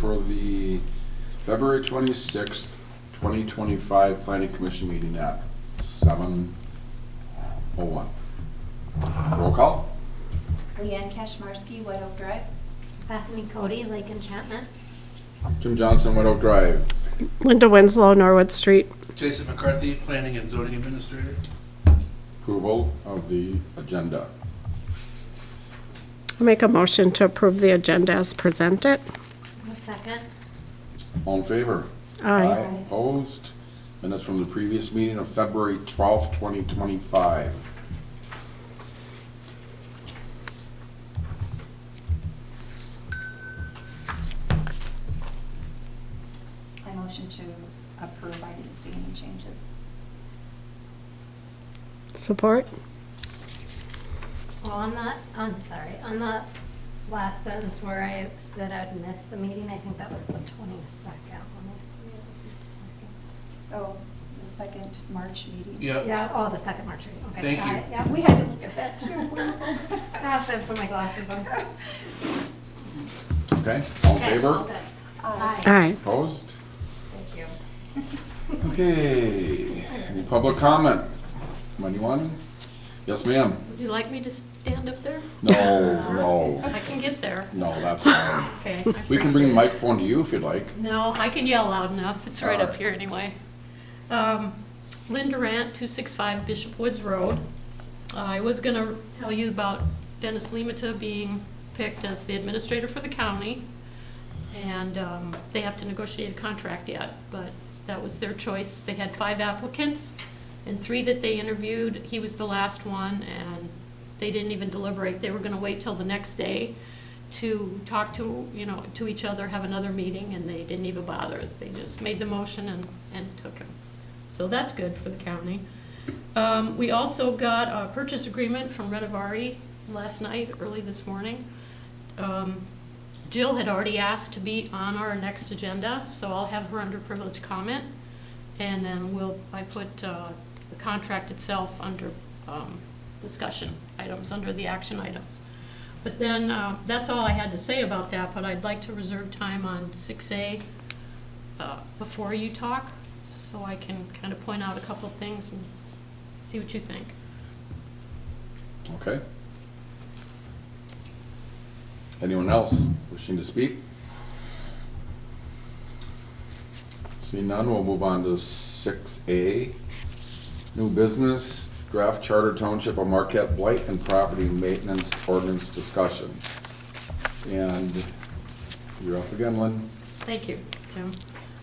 for the February 26th, 2025 Planning Commission meeting at 7:01. Roll call. Leanne Kashmarsky, White Oak Drive. Bethany Cody, Lake Enchantment. Jim Johnson, White Oak Drive. Linda Winslow, Norwood Street. Jason McCarthy, Planning and Zoning Administrator. Approval of the agenda. I make a motion to approve the agenda as presented. A second. All in favor? Aye. Opposed? Minutes from the previous meeting of February 12th, 2025. I motion to approve. I didn't see any changes. Support. Well, on the last sentence where I said I'd miss the meeting, I think that was the 22nd. Let me see, it was the Oh, the second March meeting. Yeah. second. Yeah, oh, the second March meeting, okay. Thank got you. it, yeah. We had to look at that too. Gosh, I put my glasses on. Okay, all in Okay, all favor? good. Aye. Aye. Opposed? Thank you. Okay, any public comment? Anyone? Yes, ma'am. Would you like me to stand up there? No, I can get there. no, that's fine. Okay. We can bring the microphone to you if you'd like. No, I can yell loud enough. It's right up Alright. here anyway. Lynn Durant, 265 Bishop Woods Road. I was gonna tell you about Dennis Limata being picked as the administrator for the county. And they have to negotiate a contract yet, but that was their choice. They had 5 applicants, and 3 that they interviewed. He was the last one, and they didn't even deliberate. They were gonna wait till the next day to talk to, to each other, have another meeting, and they didn't even bother. They just made the motion and took him. So that's good for the county. We also got a purchase agreement from Renovari last night, early this morning. Jill had already asked to be on our next agenda, so I'll have her under privileged comment. And then I put the contract itself under discussion items, under the action items. But then, that's all I had to say about that, but I'd like to reserve time on 6A before you talk, so I can kind of point out a couple of things and see what you think. Okay. Anyone else wishing to speak? Seeing none, we'll move on to 6A. New business, draft charter township of Marquette blight and property maintenance ordinance discussion. And you're up again, Lynn. Thank you, Tim.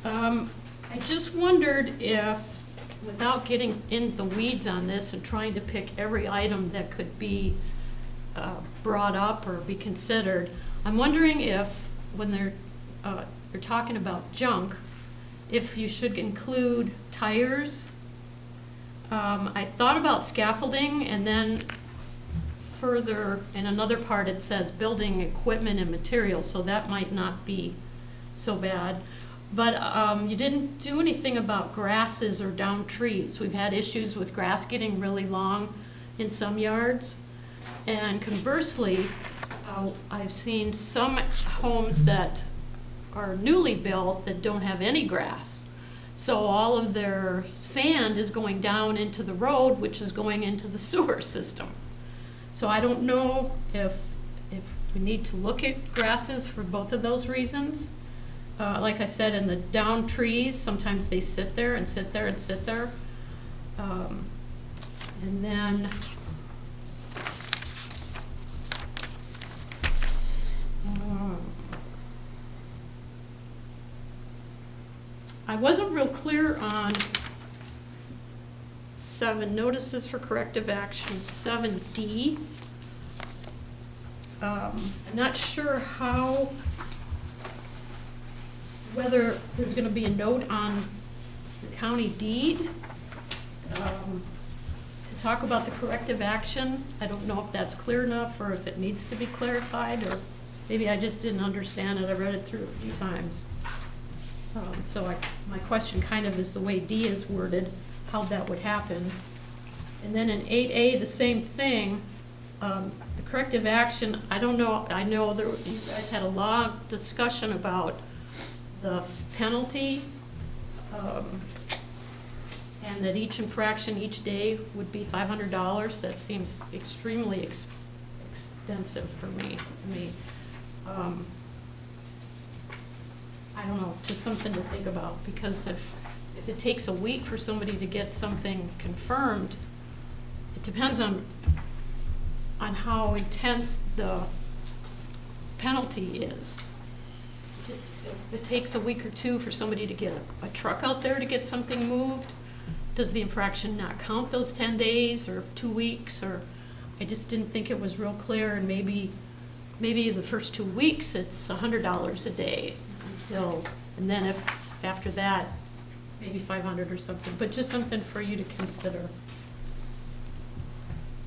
I just wondered if, without getting in the weeds on this and trying to pick every item that could be brought up or be considered, I'm wondering if, when they're talking about junk, if you should include tires. I thought about scaffolding, and then further, in another part, it says building equipment and materials, so that might not be so bad. But you didn't do anything about grasses or down trees. We've had issues with grass getting really long in some yards. And conversely, I've seen some homes that are newly built that don't have any grass. So all of their sand is going down into the road, which is going into the sewer system. So I don't know if we need to look at grasses for both of those reasons. Like I said, in the down trees, sometimes they sit there and sit there and sit there. And then I wasn't real clear on 7, notices for corrective action, 7D. I'm not sure whether there's gonna be a note on the county deed to talk about the corrective action. I don't know if that's clear enough or if it needs to be clarified, or maybe I just didn't understand it. I read it through a few times. So my question kind of is the way D is worded, how that would happen. And then in 8A, the same thing. The corrective action, I don't know, I know you guys had a long discussion about the penalty, and that each infraction each day would be $500. That seems extremely extensive for me. I don't know, just something to think about, because if it takes a week for somebody to get something confirmed, it depends on how intense the penalty is. If it takes a week or two for somebody to get a truck out there to get something moved, does the infraction not count those 10 days or 2 weeks? Or I just didn't think it was real clear, and maybe the first 2 weeks it's $100 a day until, and then if after that, maybe 500 or something, but just something for you to consider.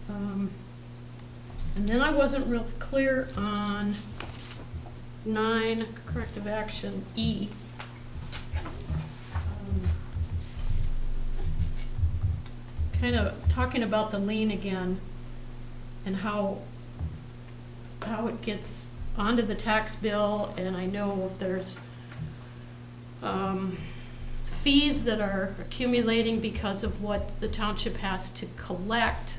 And then I wasn't real clear on 9, corrective action E. Kind of talking about the lien again and how it gets onto the tax bill, and I know if there's fees that are accumulating because of what the township has to collect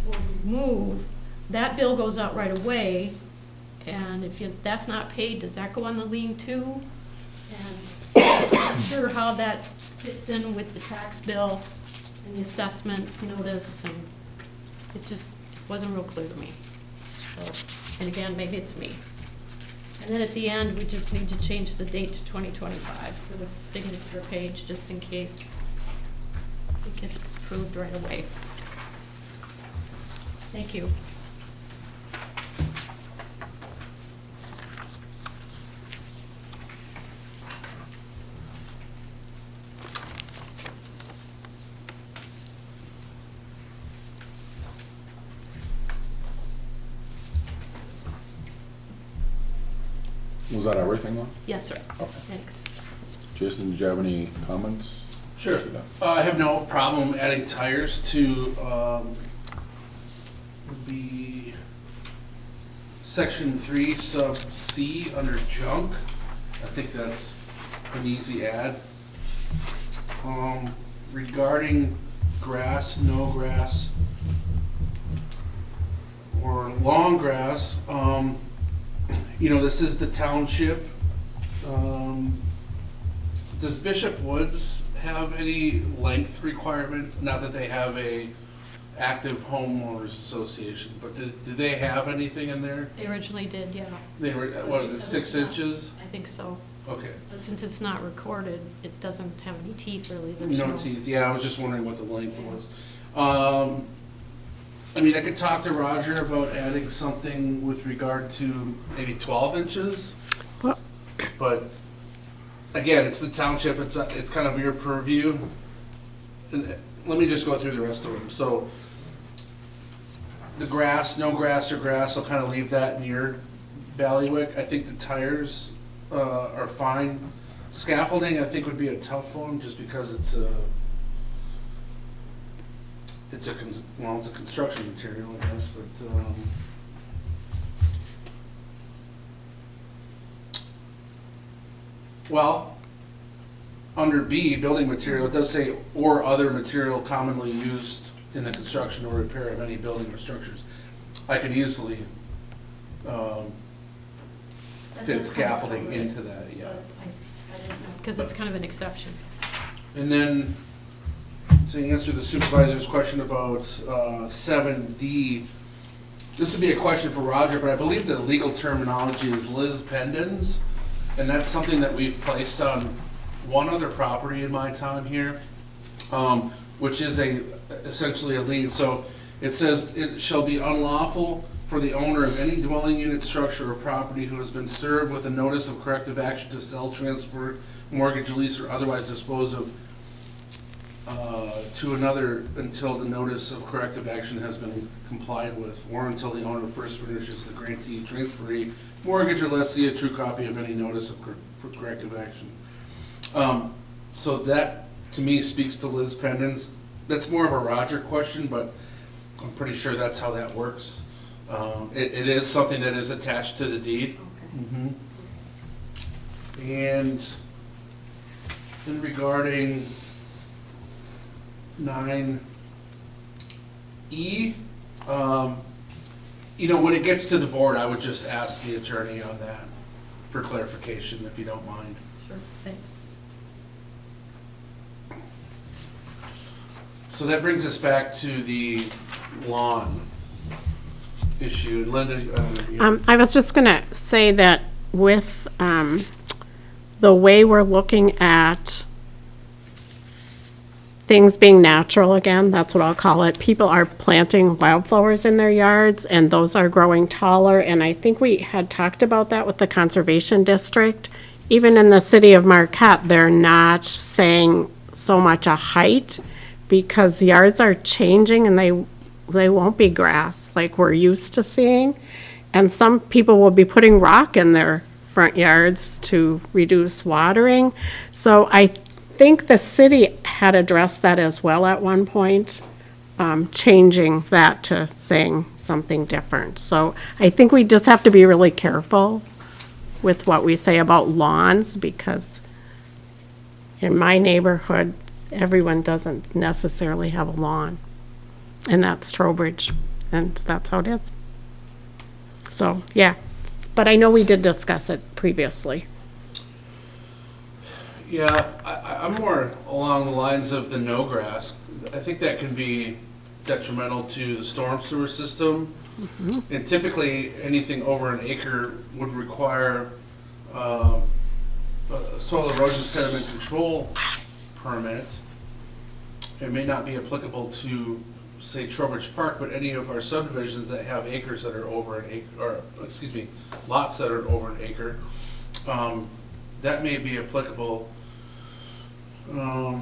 or remove, that bill goes out right away, and if that's not paid, does that go on the lien too? And I'm not sure how that fits in with the tax bill and the assessment notice, and it just wasn't real clear to me. So, and again, maybe it's me. And then at the end, we just need to change the date to 2025 for the signature page, just in case it gets approved right away. Thank you. Was that everything though? Yes, sir. Okay. Thanks. Jason, did you have any comments? Sure. I have no problem adding tires to, would be section 3 sub C under junk. I think that's an easy add. Regarding grass, no grass, or long grass, you know, this is the township. Does Bishop Woods have any length requirement? Not that they have a active homeowners association, but do they have anything in there? They originally did, yeah. They were, what is it, 6 inches? I think so. Okay. But since it's not recorded, it doesn't have any teeth really. There's No teeth, yeah, I was just wondering what the length was. I mean, I could talk to Roger about adding something with regard to maybe 12 inches, Well- but again, it's the township, it's kind of your purview. And let me just go through the rest of them. So the grass, no grass or grass, I'll kind of leave that in your bailiwick. I think the tires are fine. Scaffolding, I think, would be a tough one, just because it's a construction material, I guess, but, well, under B, building material, it does say, or other material commonly used in the construction or repair of any building or structures. I could easily, fit scaffolding into that, yeah. I didn't know, because it's kind of an exception. And then, to answer the supervisor's question about 7D, this would be a question for Roger, but I believe the legal terminology is Liz Pendens, and that's something that we've placed on one other property in my time here, which is essentially a lien. So it says, it shall be unlawful for the owner of any dwelling unit, structure, or property who has been served with a notice of corrective action to sell, transfer, mortgage, lease, or otherwise dispose of to another until the notice of corrective action has been complied with, or until the owner first furnishes the grantee, transferee, mortgage, or lessee a true copy of any notice of corrective action. So that, to me, speaks to Liz Pendens. That's more of a Roger question, but I'm pretty sure that's how that works. It is something that is attached to the deed. Okay. And then regarding 9E, when it gets to the board, I would just ask the attorney on that for clarification, if you don't mind. Sure, thanks. So that brings us back to the lawn issue. Linda, I was just gonna say that with, the way we're looking at things being natural again, that's what I'll call it. People are planting wildflowers in their yards, and those are growing taller, and I think we had talked about that with the Conservation District. Even in the city of Marquette, they're not saying so much a height, because yards are changing and they won't be grass like we're used to seeing. And some people will be putting rock in their front yards to reduce watering. So I think the city had addressed that as well at one point, changing that to saying something different. So I think we just have to be really careful with what we say about lawns, because in my neighborhood, everyone doesn't necessarily have a lawn. And that's Trowbridge, and that's how it is. So, yeah, but I know we did discuss it previously. yeah, I'm more along the lines of the no grass. I think that can be detrimental to the storm sewer system. And typically, anything over an acre would require a soil erosion sediment control permit. It may not be applicable to, say, Trowbridge Park, but any of our subdivisions that have acres that are over an acre, or, excuse me, lots that are over an acre, that may be applicable. I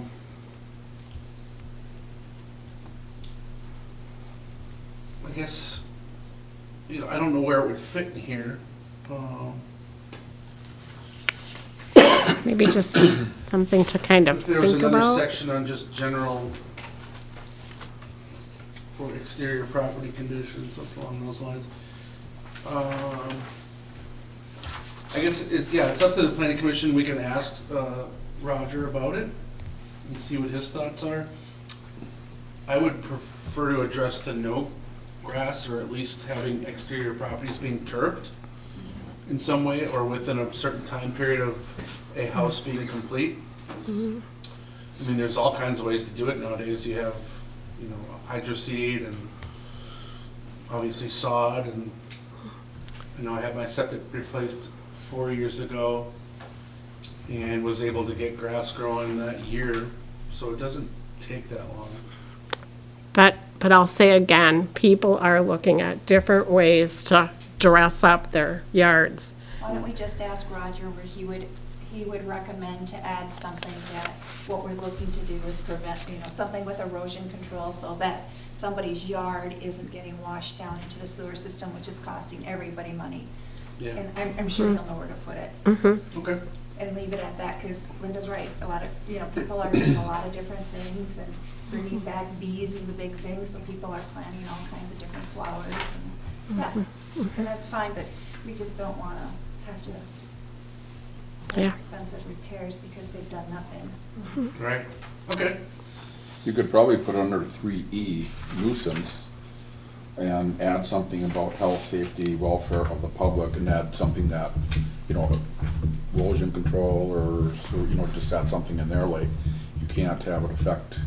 guess, I don't know where it would fit in here. Maybe just something to kind of If there was think another about. section on just general for exterior property conditions, something along those lines. I guess, it's up to the planning commission. We can ask Roger about it and see what his thoughts are. I would prefer to address the no grass, or at least having exterior properties being turfed in some way, or within a certain time period of a house being complete. I mean, there's all kinds of ways to do it nowadays. You have, hydro seed and obviously sod, and I had my septic replaced 4 years ago and was able to get grass growing that year, so it doesn't take that long. But I'll say again, people are looking at different ways to dress up their yards. Why don't we just ask Roger where he would recommend to add something that what we're looking to do is prevent, something with erosion control, so that somebody's yard isn't getting washed down into the sewer system, which is costing everybody money. Yeah. And I'm sure he'll know where to put it. Okay. And leave it at that, because Linda's right. A lot of, people are doing a lot of different things, and bringing back bees is a big thing, so people are planting all kinds of different flowers. And that's fine, but we just don't want to have to Yeah. have expensive repairs because they've done nothing. Right. Okay. You could probably put under 3E, nuisance, and add something about health, safety, welfare of the public, and add something that, erosion control, or, so, just add something in there, like, you can't have it affect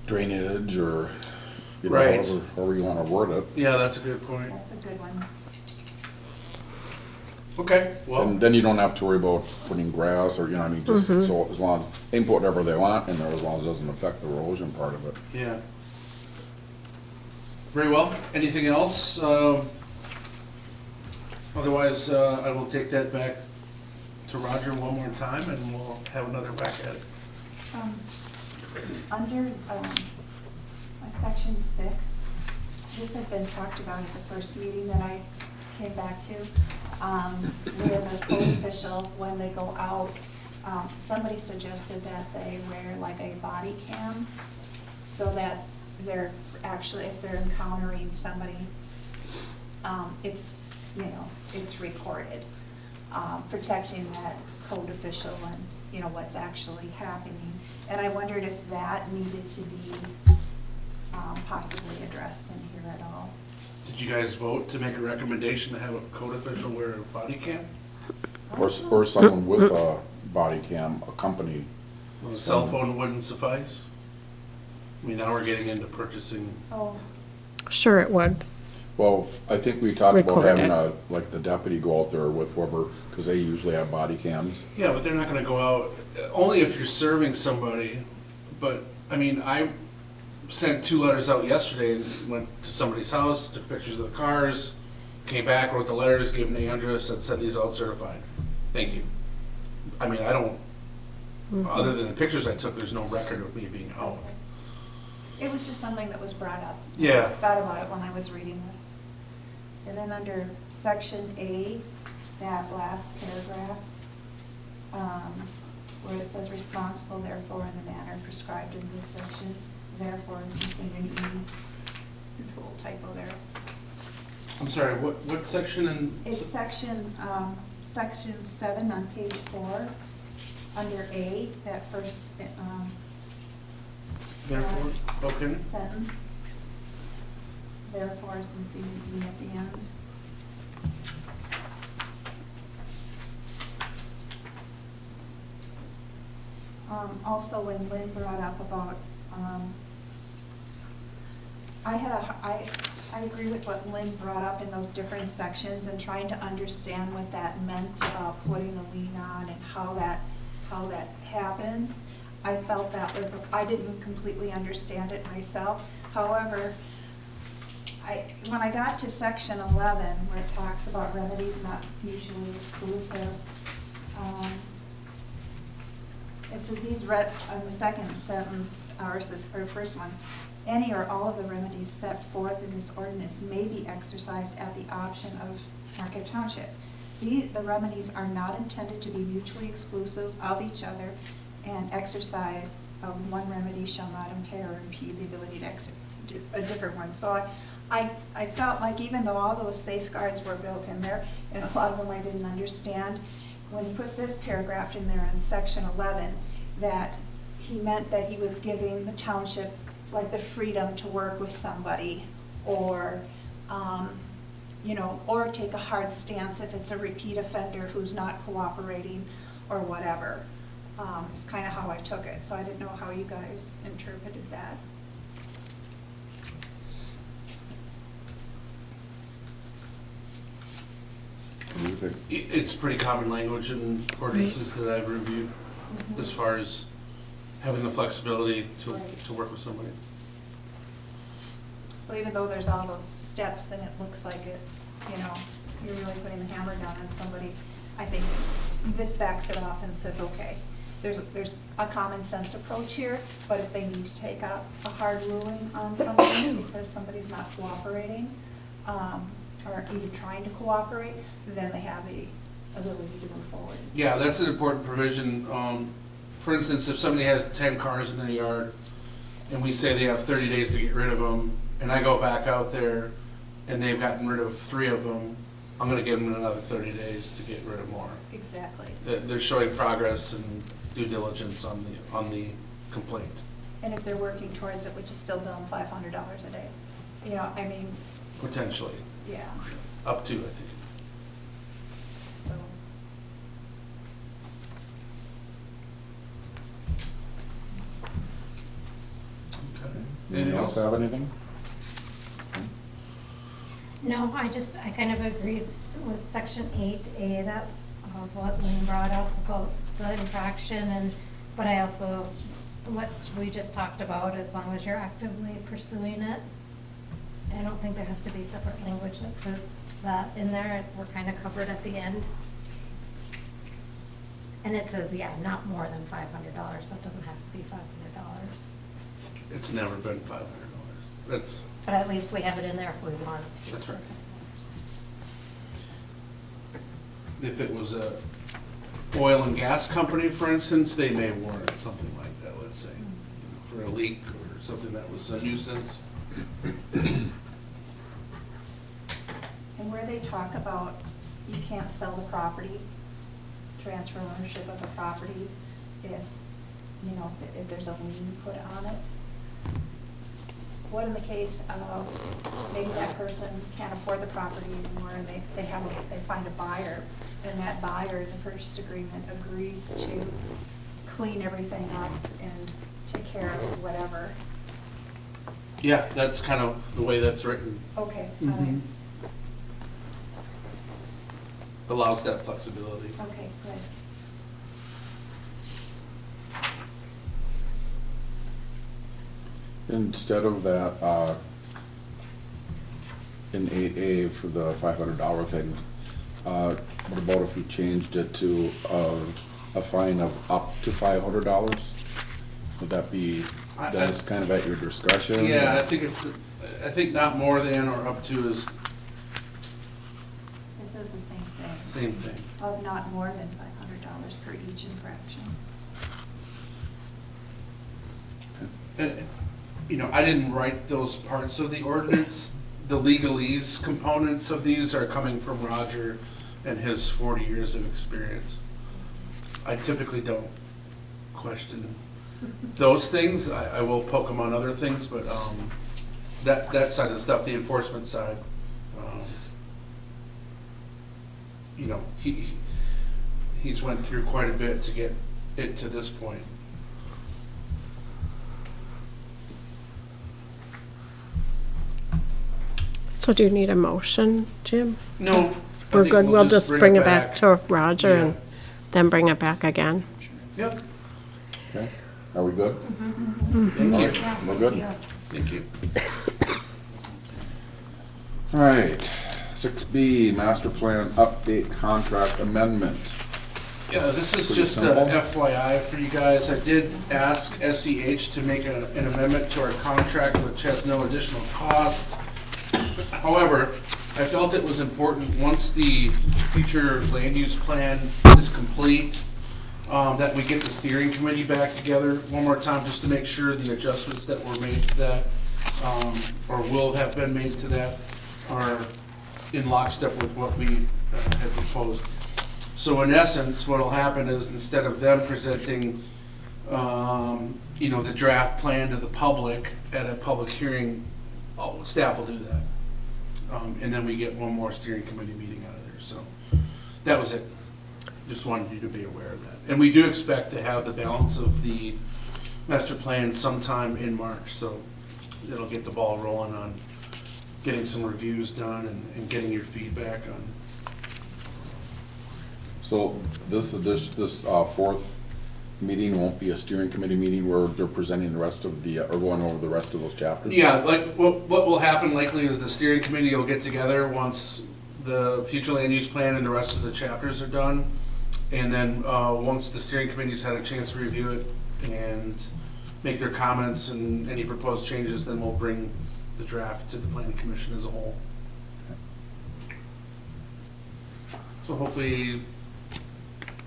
drainage, or, Right. however you want to word it. Yeah, that's a good point. That's a good one. Okay, well, And then you don't have to worry about putting grass, or, just, so as long as, they can put whatever they want in there, as long as it doesn't affect the erosion part of it. yeah. Very well. Anything else? Otherwise, I will take that back to Roger one more time, and we'll have another whack at it. Under section 6, this had been talked about at the first meeting that I came back to, where the code official, when they go out, somebody suggested that they wear like a body cam, so that they're actually, if they're encountering somebody, it's, it's recorded. protecting that code official and, you know, what's actually happening. And I wondered if that needed to be possibly addressed in here at all. Did you guys vote to make a recommendation to have a code official wear a body cam? Or someone with a body cam, a company. A cell phone wouldn't suffice? I mean, now we're getting into purchasing. Oh, Sure it would. Well, I think we talked about Record having it. like the deputy go out there with whoever, because they usually have body cams. Yeah, but they're not gonna go out, only if you're serving somebody. But, I mean, I sent 2 letters out yesterday and went to somebody's house, took pictures of the cars, came back, wrote the letters, gave them the address, and said these out certified. Thank you. I mean, I don't, other than the pictures I took, there's no record of me being out. it was just something that was brought up. Yeah. I thought about it when I was reading this. And then under section A, that last paragraph, where it says responsible therefore in the manner prescribed in this section, therefore is missing an E. It's a little typo there. I'm sorry, what section in? It's section 7 on page 4, under A, that first Therefore, okay. sentence. Therefore is missing an E at the end. Also, when Lynn brought up about, I agree with what Lynn brought up in those different sections and trying to understand what that meant about putting a lien on and how that happens. I felt that was, I didn't completely understand it myself. However, when I got to section 11, where it talks about remedies not mutually exclusive, it said these on the second sentence, or first one, any or all of the remedies set forth in this ordinance may be exercised at the option of Marquette Township. The remedies are not intended to be mutually exclusive of each other, and exercise of one remedy shall not impair or impede the ability to exercise a different one. So I felt like even though all those safeguards were built in there, and a lot of them I didn't understand, when he put this paragraph in there in section 11, that he meant that he was giving the township like the freedom to work with somebody, or or take a hard stance if it's a repeat offender who's not cooperating or whatever. It's kind of how I took it, so I didn't know how you guys interpreted that. What do you think? It's pretty common language in ordinances that I've reviewed, as far as having the flexibility to work with somebody. So even though there's all those steps and it looks like it's, you're really putting the hammer down on somebody, I think this backs it off and says, okay, there's a common sense approach here, but if they need to take a hard ruling on somebody because somebody's not cooperating, or even trying to cooperate, then they have the ability to move forward. Yeah, that's an important provision. For instance, if somebody has 10 cars in their yard, and we say they have 30 days to get rid of them, and I go back out there, and they've gotten rid of 3 of them, I'm gonna give them another 30 days to get rid of more. Exactly. They're showing progress and due diligence on the complaint. And if they're working towards it, we just still bill them $500 a day. Potentially, Yeah, up to, I think. so. Okay. Anyone else have anything? No, I kind of agreed with section 8A, that of what Lynn brought up about the infraction, but I also, what we just talked about, as long as you're actively pursuing it. I don't think there has to be separate language that says that in there. We're kind of covered at the end. And it says, yeah, not more than $500, so it doesn't have to be $500. It's never been $500. That's But at least we have it in there if we want to. That's right. If it was a oil and gas company, for instance, they may warrant something like that, let's say, for a leak or something that was a nuisance. And where they talk about you can't sell the property, transfer ownership of the property if, you know, if there's a lien put on it. What in the case of maybe that person can't afford the property anymore and they find a buyer, and that buyer in the purchase agreement agrees to clean everything up and take care of whatever. Yeah, that's kind of the way that's written, Okay, Mhm. allows that flexibility. okay, good. Instead of that, in 8A for the $500 thing, what about if we changed it to a fine of up to $500? Would that be, that's kind of at your discretion? Yeah, I think not more than or up to is This is the same thing. same thing. Of not more than $500 per each infraction. And, you know, I didn't write those parts of the ordinance. The legalese components of these are coming from Roger and his 40 years of experience. I typically don't question those things. I will poke him on other things, but that side of the stuff, the enforcement side, you know, he's went through quite a bit to get it to this point. So do you need a motion, Jim? No. I We're think good, we'll just bring it back to Roger Yeah. and then bring it back again. Yep. Okay, are we good? Thank All you. right, we're good? Thank you. All right, 6B, master plan update contract amendment. Yeah, this is Pretty just a simple. FYI for you guys. I did ask SEH to make an amendment to our contract, which has no additional cost. However, I felt it was important, once the future land use plan is complete, that we get the steering committee back together one more time, just to make sure the adjustments that were made to that, or will have been made to that, are in lockstep with what we had proposed. So in essence, what'll happen is, instead of them presenting, you know, the draft plan to the public at a public hearing, staff will do that. And then we get one more steering committee meeting out of there, so that was it. Just wanted you to be aware of that. And we do expect to have the balance of the master plan sometime in March, so it'll get the ball rolling on getting some reviews done and getting your feedback on. So this fourth meeting won't be a steering committee meeting where they're presenting the rest of the, or going over the rest of those chapters? Yeah, like, what will happen likely is the steering committee will get together once the future land use plan and the rest of the chapters are done. And then, once the steering committee's had a chance to review it and make their comments and any proposed changes, then we'll bring the draft to the planning commission as a whole. So hopefully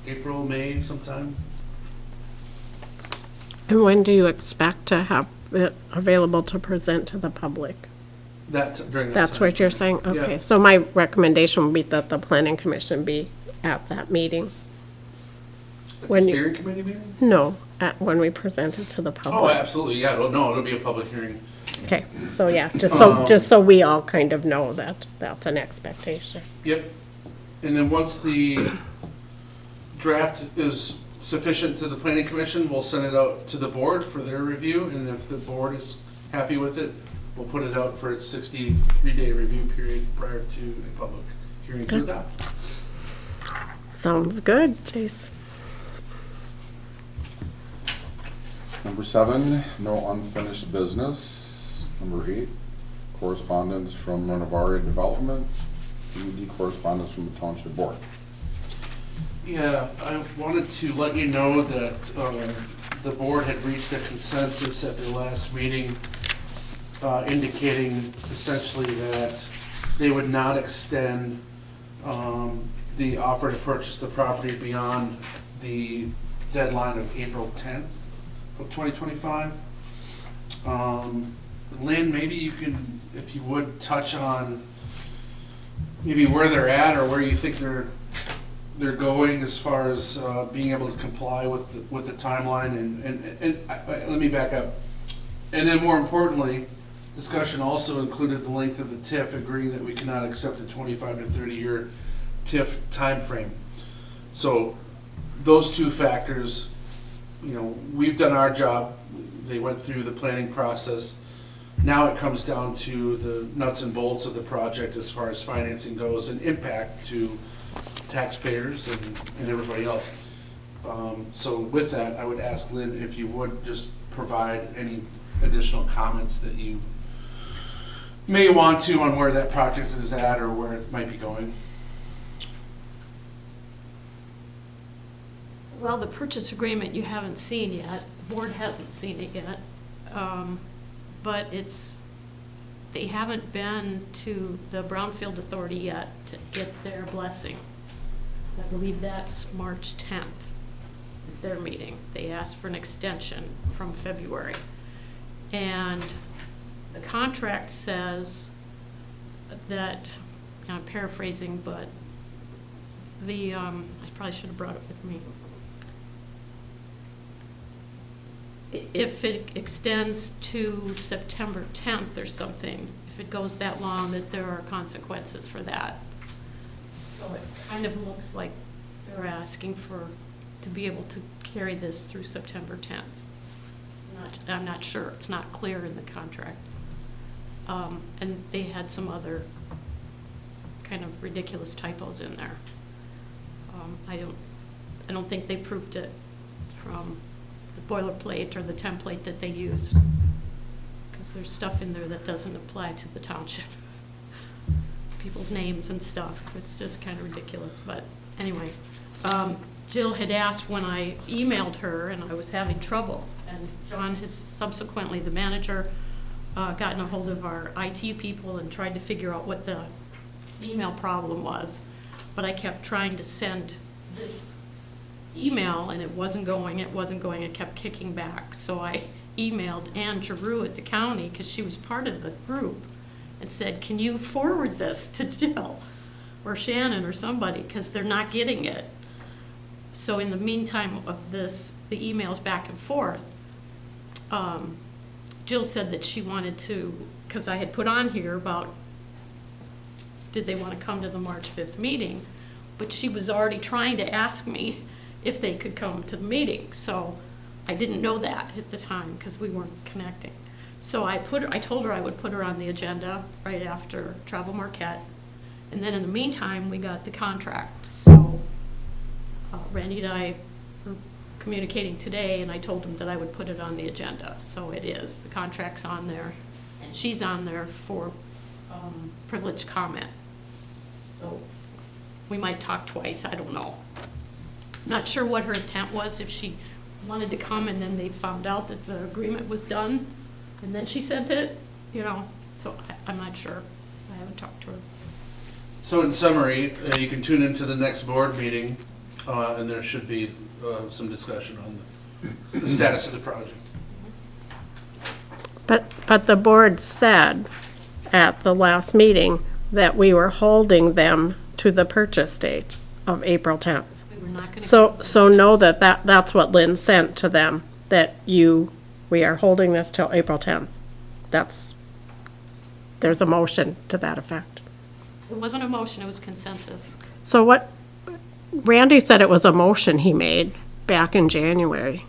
April, May sometime. And when do you expect to have it available to present to the public? During that That's time. what you're saying? Yeah. Okay, so my recommendation would be that the planning commission be at that meeting. At the when you- steering committee meeting? No, when we present it to the Oh, public. absolutely, yeah, it'll be a public hearing. Okay, so yeah, just so we all kind of know that that's an expectation. Yep. And then once the draft is sufficient to the planning commission, we'll send it out to the board for their review, and if the board is happy with it, we'll put it out for its 63-day review period prior to a public hearing to Okay. adopt. Sounds good, Jason. Number 7, no unfinished business. Number 8, correspondence from Renovaria Development. PUD correspondence from the Township Board. Yeah, I wanted to let you know that the board had reached a consensus at their last meeting, indicating essentially that they would not extend the offer to purchase the property beyond the deadline of April 10th of 2025. Lynn, maybe you can, if you would, touch on maybe where they're at or where you think they're they're going as far as being able to comply with the timeline, let me back up. And then more importantly, discussion also included the length of the TIF, agreeing that we cannot accept a 25 to 30-year TIF timeframe. So those two factors, you know, we've done our job. They went through the planning process. Now it comes down to the nuts and bolts of the project as far as financing goes and impact to taxpayers and everybody else. So with that, I would ask Lynn if you would just provide any additional comments that you may want to on where that project is at or where it might be going. Well, the purchase agreement you haven't seen yet, the board hasn't seen it yet, but they haven't been to the Brownfield Authority yet to get their blessing. I believe that's March 10th is their meeting. They asked for an extension from February. And the contract says that, I'm paraphrasing, but I probably should have brought it with me. If it extends to September 10th or something, if it goes that long, that there are consequences for that. So it kind of looks like they're asking to be able to carry this through September 10th. I'm not sure, it's not clear in the contract. And they had some other kind of ridiculous typos in there. I don't think they proved it from the boilerplate or the template that they used, because there's stuff in there that doesn't apply to the township. People's names and stuff, it's just kind of ridiculous, but anyway. Jill had asked when I emailed her, and I was having trouble, and John has subsequently, the manager, gotten a hold of our IT people and tried to figure out what the email problem was, but I kept trying to send this email and it wasn't going, it kept kicking back. So I emailed Ann Giroux at the county, because she was part of the group, and said, can you forward this to Jill or Shannon or somebody, because they're not getting it. So in the meantime of this, the emails back and forth, Jill said that she wanted to, because I had put on here about did they want to come to the March 5th meeting, but she was already trying to ask me if they could come to the meeting. So I didn't know that at the time because we weren't connecting. So I told her I would put her on the agenda right after Travel Marquette. And then in the meantime, we got the contract. So Randy and I were communicating today, and I told him that I would put it on the agenda. So it is. The contract's on there, and she's on there for privileged comment. So we might talk twice. I don't know. Not sure what her intent was, if she wanted to come and then they found out that the agreement was done and then she sent it, you know. So I'm not sure. I haven't talked to her. So in summary, you can tune into the next board meeting, and there should be some discussion on the status of the project. But the board said at the last meeting that we were holding them to the purchase date of April 10th. We were not going to. So know that's what Lynn sent to them, that we are holding this till April 10th. There's a motion to that effect. It wasn't a motion, it was consensus. So what, Randy said it was a motion he made back in January.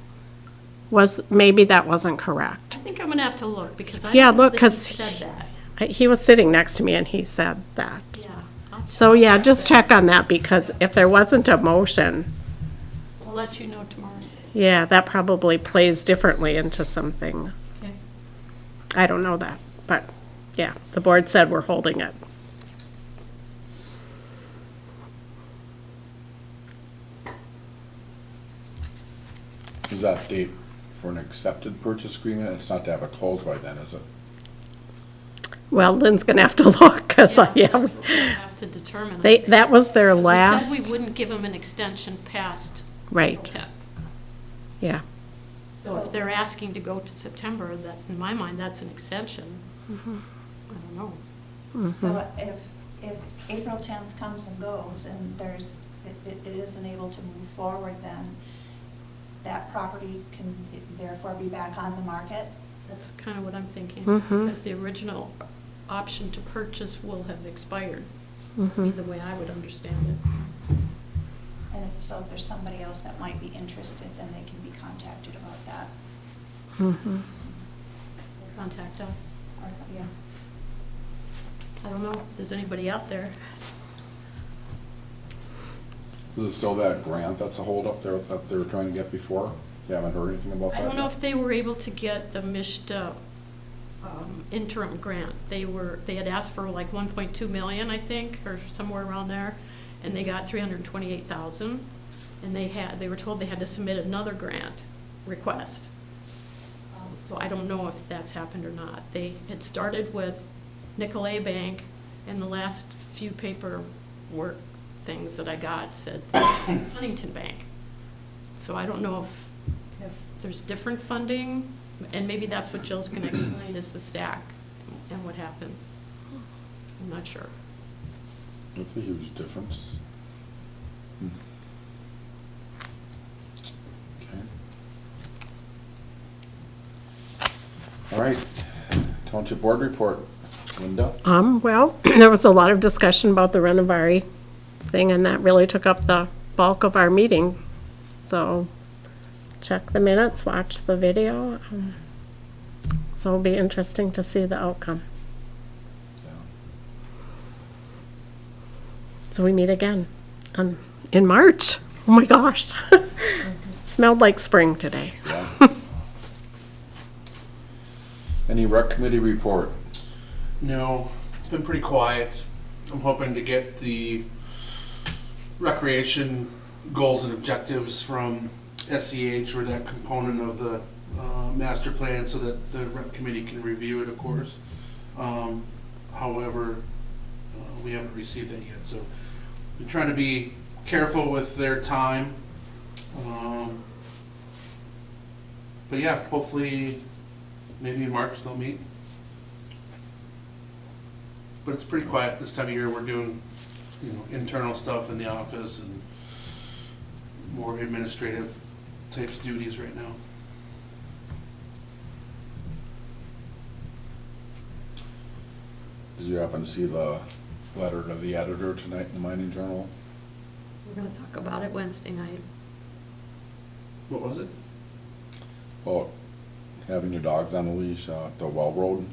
Maybe that wasn't correct. I think I'm going to have to look, because I Yeah, don't look, think he 'cause said that. He was sitting next to me and he said that. Yeah. I'll So yeah, check just that. check on that, because if there wasn't a motion, I'll let you know tomorrow. yeah, that probably plays differently into some things. Okay. I don't know that, but yeah, the board said we're holding it. Is that date for an accepted purchase agreement? It's not to have it closed by then, is it? Well, Lynn's gonna have to look, cause That's yeah, what we'll have to determine. I think. that was their We said last, we wouldn't give them an extension past right, April 10th. yeah. So if they're asking to go to September, that, in my mind, that's an extension. I don't know. So if April 10th comes and goes and it isn't able to move forward, then that property can therefore be back on the market. That's kind of what I'm thinking, Mhm. because the original option to purchase will have expired, Mhm. the way I would understand it. And if there's somebody else that might be interested, then they can be contacted about that. Mhm. Contact us. Or, yeah. I don't know if there's anybody out there. Is it still that grant that's a hold up there that they were trying to get before? You haven't heard anything about that I don't know yet? if they were able to get the MISHDA interim grant. They had asked for like 1.2 million, I think, or somewhere around there, and they got 328,000. And they were told they had to submit another grant request. So I don't know if that's happened or not. They had started with Nicolay Bank, and the last few paperwork things that I got said Huntington Bank. So I don't know if there's different funding, and maybe that's what Jill's gonna explain is the stack and what happens. I'm not sure. That's a huge difference. Hmm. Okay. All right, Township Board report. Linda? Well, there was a lot of discussion about the Renovari thing, and that really took up the bulk of our meeting. So check the minutes, watch the video. So it'll be interesting to see the outcome. Yeah. So we meet again in March. Oh my gosh. Smelled like spring today. Yeah. Any rec committee report? No, it's been pretty quiet. I'm hoping to get the recreation goals and objectives from SEH or that component of the master plan so that the rep committee can review it, of course. However, we haven't received that yet, so we're trying to be careful with their time. But yeah, hopefully, maybe in March they'll meet. But it's pretty quiet this time of year. We're doing, internal stuff in the office and more administrative types duties right now. Did you happen to see the letter to the editor tonight in the Mining Journal? We're gonna talk about it Wednesday night. What was it? About having your dogs on a leash at the Well Road.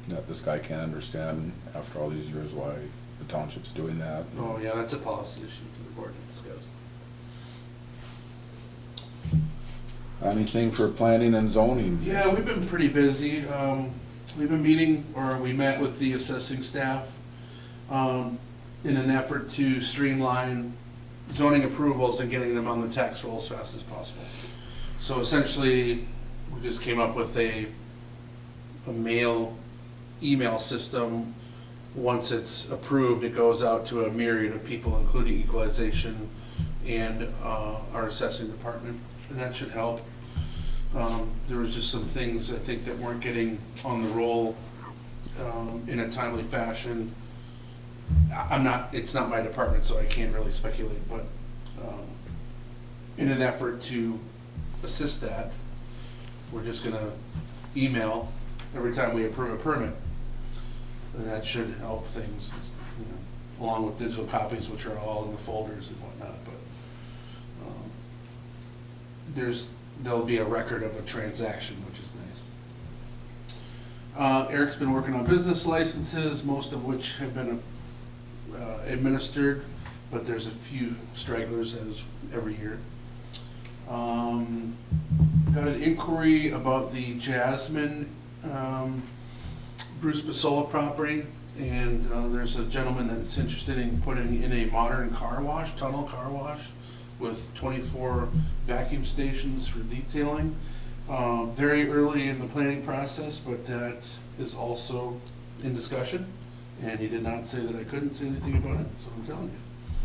That this guy can't understand after all these years why the township's doing that. Oh, yeah, that's a policy issue for the board to discuss. Anything for planning and zoning? Yeah, we've been pretty busy. We've been meeting, or we met with the assessing staff in an effort to streamline zoning approvals and getting them on the tax roll as fast as possible. So essentially, we just came up with a email system. Once it's approved, it goes out to a myriad of people, including equalization and our assessing department, and that should help. There was just some things I think that weren't getting on the roll in a timely fashion. It's not my department, so I can't really speculate, but in an effort to assist that, we're just gonna email every time we approve a permit. And that should help things, along with digital copies, which are all in the folders and whatnot, but there'll be a record of a transaction, which is nice. Eric's been working on business licenses, most of which have been administered, but there's a few stragglers as every year. Got an inquiry about the Jasmine Bruce Basola property, and there's a gentleman that's interested in putting in a modern tunnel car wash with 24 vacuum stations for detailing. Very early in the planning process, but that is also in discussion, and he did not say that I couldn't say anything about it, so I'm telling you.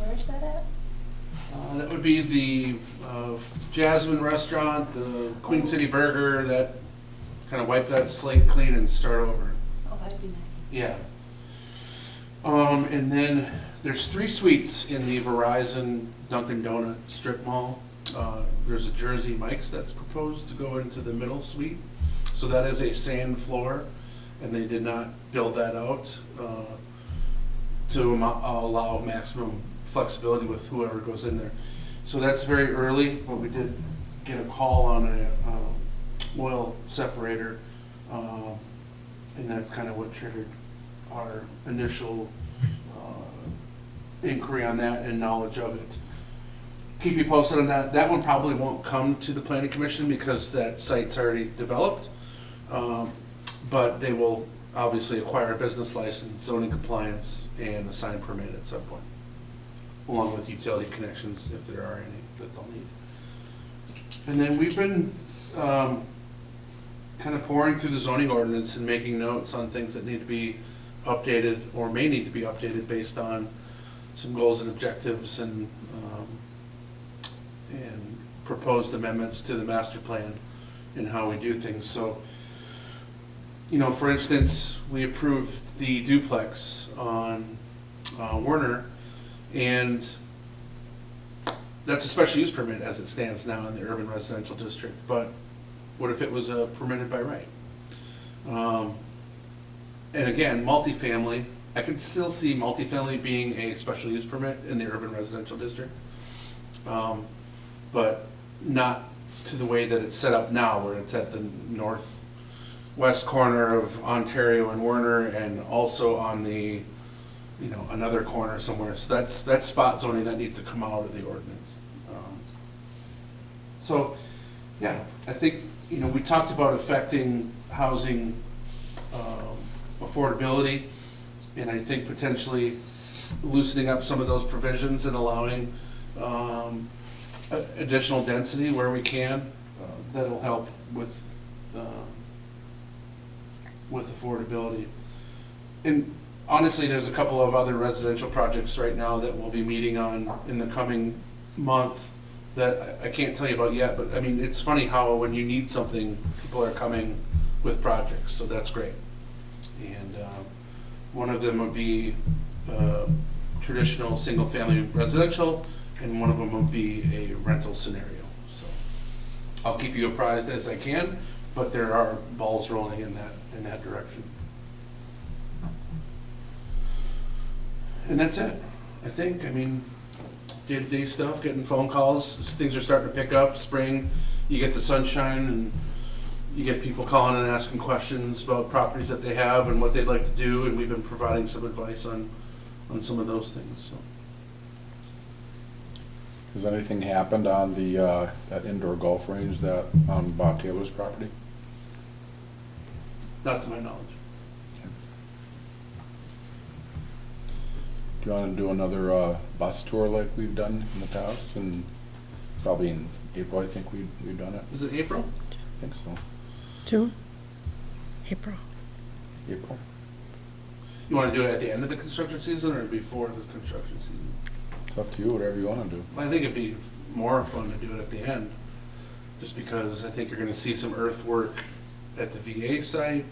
Where is that at? That would be the Jasmine Restaurant, the Queen City Burger, that kind of wipe that slate clean and start over. Oh, that'd be nice. Yeah. And then There's 3 suites in the Verizon Dunkin' Donut strip mall. There's a Jersey Mike's that's proposed to go into the middle suite. So that is a sand floor, and they did not build that out to allow maximum flexibility with whoever goes in there. So that's very early, but we did get a call on a oil separator, and that's kind of what triggered our initial inquiry on that and knowledge of it. Keep you posted on that. That one probably won't come to the planning commission because that site's already developed. But they will obviously acquire a business license, zoning compliance, and a sign permit at some point, along with utility connections if there are any that they'll need. And then we've been kind of pouring through the zoning ordinance and making notes on things that need to be updated or may need to be updated based on some goals and objectives and proposed amendments to the master plan and how we do things. So, you know, for instance, we approved the duplex on Werner, and that's a special use permit as it stands now in the urban residential district. But what if it was permitted by right? And again, multifamily, I can still see multifamily being a special use permit in the urban residential district, but not to the way that it's set up now, where it's at the northwest corner of Ontario and Werner, and also on the, you know, another corner somewhere. So that's spot zoning that needs to come out of the ordinance. So, yeah, I think, you know, we talked about affecting housing affordability, and I think potentially loosening up some of those provisions and allowing additional density where we can. That'll help with affordability. And honestly, there's a couple of other residential projects right now that we'll be meeting on in the coming month that I can't tell you about yet, but I mean, it's funny how when you need something, people are coming with projects, so that's great. And one of them would be traditional single-family residential, and one of them would be a rental scenario. So I'll keep you apprised as I can, but there are balls rolling in that direction. And that's it, I think. I mean, day-to-day stuff, getting phone calls, things are starting to pick up. Spring, you get the sunshine, and you get people calling and asking questions about properties that they have and what they'd like to do, and we've been providing some advice on some of those things. So. Has anything happened on the that indoor golf range that on Bob Taylor's property? Not to my knowledge. Do you want to do another bus tour like we've done in the past? And probably in April, I think we've done it. Is it April? I think so. June? April? April. You want to do it at the end of the construction season or before the construction season? It's up to you, whatever you want to do. I think it'd be more fun to do it at the end, just because I think you're going to see some earthwork at the VA site,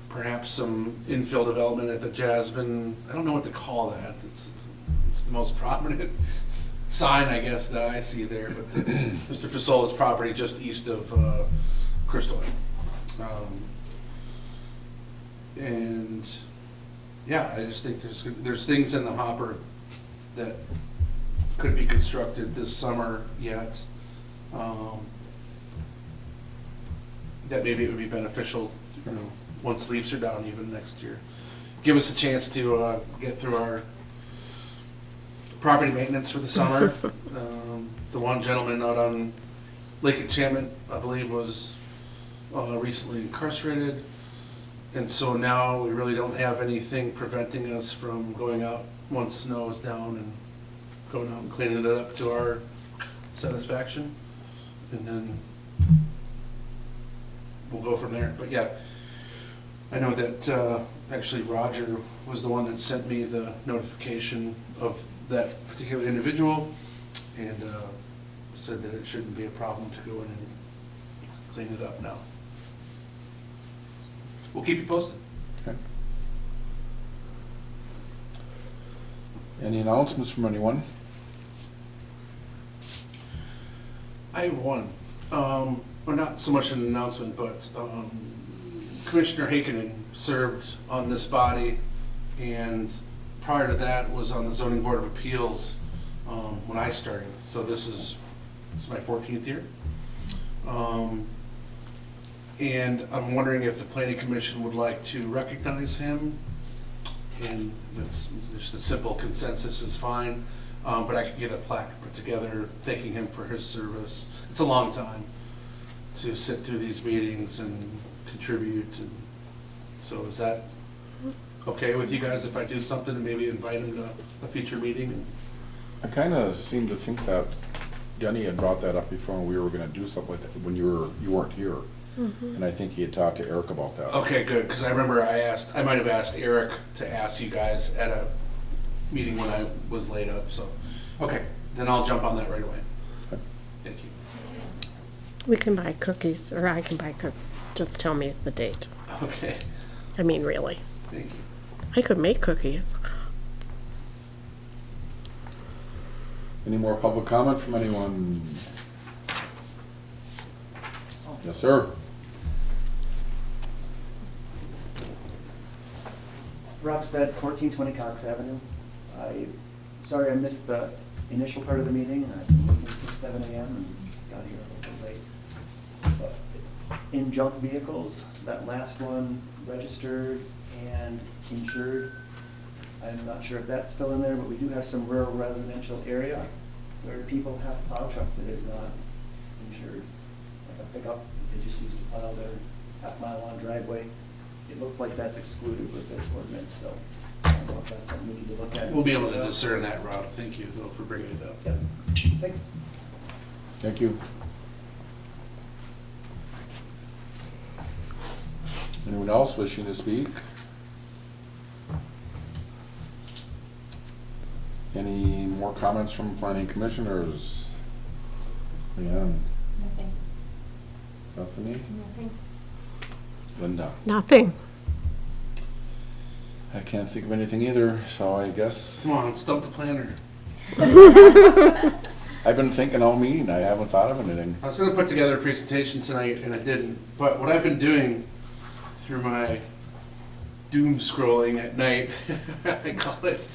perhaps some infill development at the Jasmine. I don't know what to call that. It's the most prominent sign, I guess, that I see there. But Mr. Fasola's property just east of Crystal. And yeah, I just think there's things in the hopper that could be constructed this summer yet. That maybe it would be beneficial, you know, once leaves are down even next year. Give us a chance to get through our property maintenance for the summer. The one gentleman out on Lake Enchantment, I believe, was recently incarcerated. And so now we really don't have anything preventing us from going out once snow is down and going out and cleaning it up to our satisfaction. And then we'll go from there. But yeah, I know that actually Roger was the one that sent me the notification of that particular individual, and said that it shouldn't be a problem to go in and clean it up now. We'll keep you posted. Okay. Any announcements from anyone? I have one. Well, not so much an announcement, but Commissioner Hakinen served on this body, and prior to that was on the Zoning Board of Appeals when I started. So this is my 14th year. And I'm wondering if the Planning Commission would like to recognize him. And that's just a simple consensus is fine. But I could get a plaque put together thanking him for his service. It's a long time to sit through these meetings and contribute. And so is that okay with you guys if I do something and maybe invite him to a future meeting? I kind of seem to think that Denny had brought that up before when we were gonna do something like that, when you weren't here. And I think he had talked to Eric about that. Okay, good, because I remember I might have asked Eric to ask you guys at a meeting when I was laid up, so. Okay, then I'll jump on that right away. Okay. Thank you. We can buy cookies, or I can buy cookies. Just tell me the date. Okay, I mean, really. thank you. I could make cookies. Any more public comment from anyone? Yes, sir. Rob Stead, 1420 Cox Avenue. Sorry I missed the initial part of the meeting. I've been working since 7 a.m. and got here a little bit late. But in junk vehicles, that last one registered and insured. I'm not sure if that's still in there, but we do have some rural residential area where people have a plow truck that is not insured. Like a pickup, they just used to plow their half-mile-long driveway. It looks like that's excluded with this ordinance, so I don't know if that's something we need to look at. We'll be able to discern that, Rob. Thank you, though, for bringing it up. Yep, thanks. Thank you. Anyone else wishing to speak? Any more comments from planning commissioners? Leanne, Nothing. Bethany, Nothing. Linda? Nothing. I can't think of anything either, so I guess Come on, stump the planner. I've been thinking all meeting. I haven't thought of anything. I was going to put together a presentation tonight, and I didn't. But what I've been doing through my doom scrolling at night, I call it,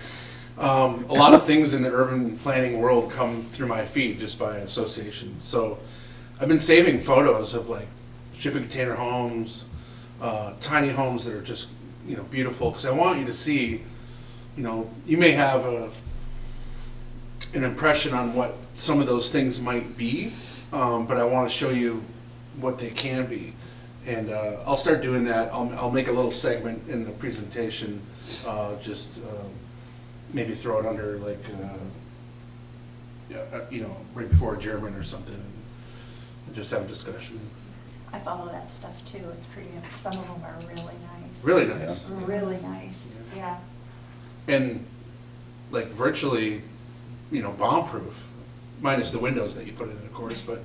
a lot of things in the urban planning world come through my feed just by association. So I've been saving photos of like shipping container homes, tiny homes that are just, beautiful. Because I want you to see, you may have an impression on what some of those things might be, but I want to show you what they can be. And I'll start doing that. I'll make a little segment in the presentation, maybe throw it under like, right before adjournment or something, and just have a discussion. I follow that stuff too. It's pretty, some of them are really nice. Really nice. Really nice, yeah. And like virtually, bomb-proof, minus the windows that you put in, of course. But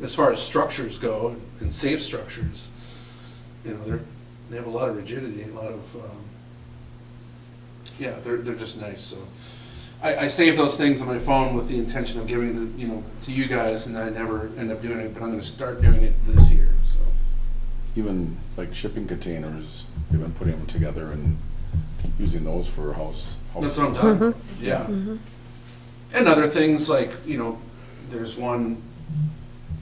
as far as structures go, and safe structures, they have a lot of rigidity, a lot of, they're just nice. So I save those things on my phone with the intention of giving them, to you guys, and I never end up doing it. But I'm going to start doing it this year. So Even like shipping containers, they've been putting them together and using those for house. that's what I'm talking about. Yeah. And other things like, there's one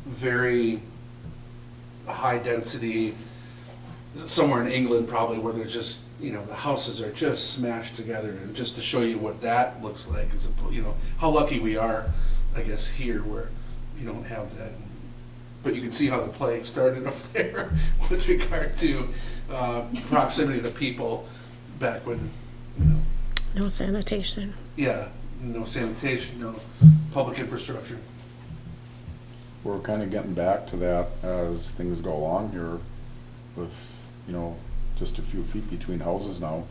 very high density, somewhere in England probably, where they're just, the houses are just smashed together. And just to show you what that looks like, is how lucky we are, I guess, here where you don't have that. But you can see how the plague started up there with regard to proximity to people back when, No sanitation. yeah, no sanitation, no public infrastructure. We're kind of getting back to that as things go along here with, just a few feet between houses now.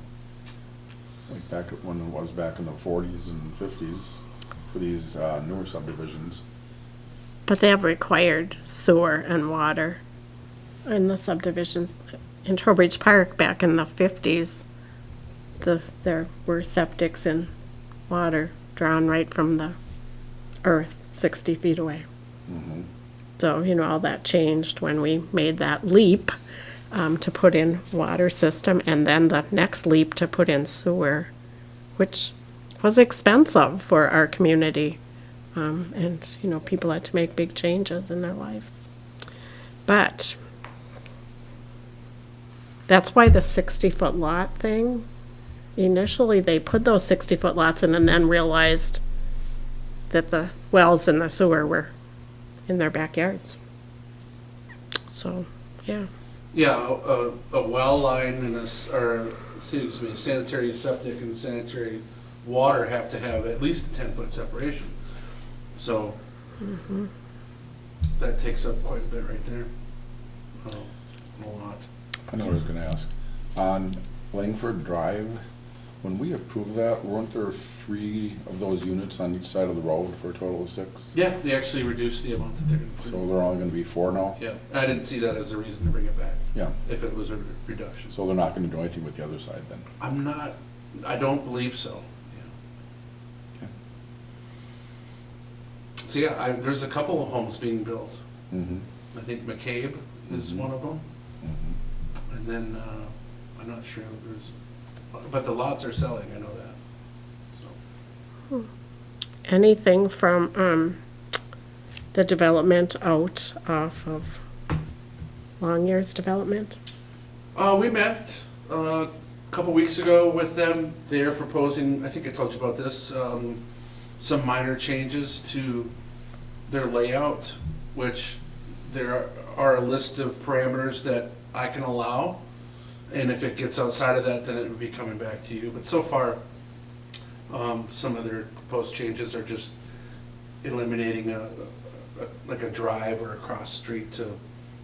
Like back when it was back in the 40s and 50s for these newer subdivisions. But they have required sewer and water in the subdivisions. In Trowbridge Park back in the 50s, there were septics in water drawn right from the earth 60 feet away. Mm-hmm. So, all that changed when we made that leap to put in water system, and then the next leap to put in sewer, which was expensive for our community. And, people had to make big changes in their lives. But that's why the 60-foot lot thing, initially they put those 60-foot lots in and then realized that the wells and the sewer were in their backyards. So, yeah. Yeah, a well line and sanitary septic and sanitary water have to have at least a 10-foot separation. So that takes up quite a bit right there. A lot. I know what I was gonna ask. On Langford Drive, when we approved that, weren't there 3 of those units on each side of the road for a total of 6? Yeah, they actually reduced the amount that they're going to So put. they're only gonna be 4 now? Yeah, I didn't see that as a reason to bring it back, Yeah, if it was a reduction. so they're not gonna do anything with the other side then? I don't believe so. Yeah. Okay. So yeah, there's a couple of homes being built. Mm-hmm. I think McCabe is Mhm. one of them. Mm-hmm. And then, I'm not sure, but the lots are selling, I know that. So. Anything from the development out off of Long Year's development? We met a couple weeks ago with them. They're proposing, I think I told you about this, some minor changes to their layout, which there are a list of parameters that I can allow. And if it gets outside of that, then it would be coming back to you. But so far, some of their proposed changes are just eliminating like a drive or a cross street to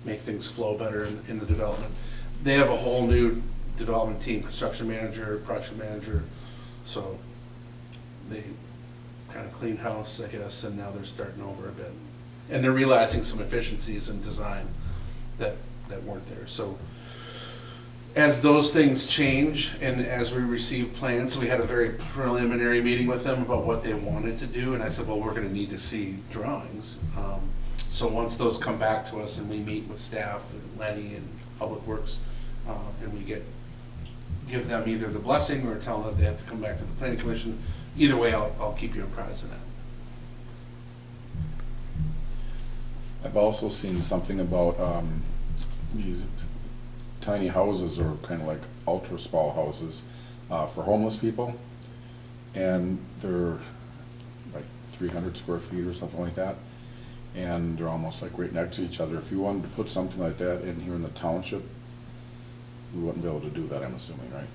make things flow better in the development. They have a whole new development team, construction manager, project manager, so they kind of cleaned house, I guess, and now they're starting over a bit. And they're realizing some efficiencies in design that weren't there. So as those things change and as we receive plans, we had a very preliminary meeting with them about what they wanted to do, and I said, well, we're going to need to see drawings. So once those come back to us and we meet with staff and Lenny and Public Works, and we give them either the blessing or tell them that they have to come back to the Planning Commission, either way, I'll keep you apprised of that. I've also seen something about these tiny houses, or kind of like ultra small houses for homeless people, and they're like 300 square feet or something like that, and they're almost like right next to each other. If you wanted to put something like that in here in the township, we wouldn't be able to do that, I'm assuming, right?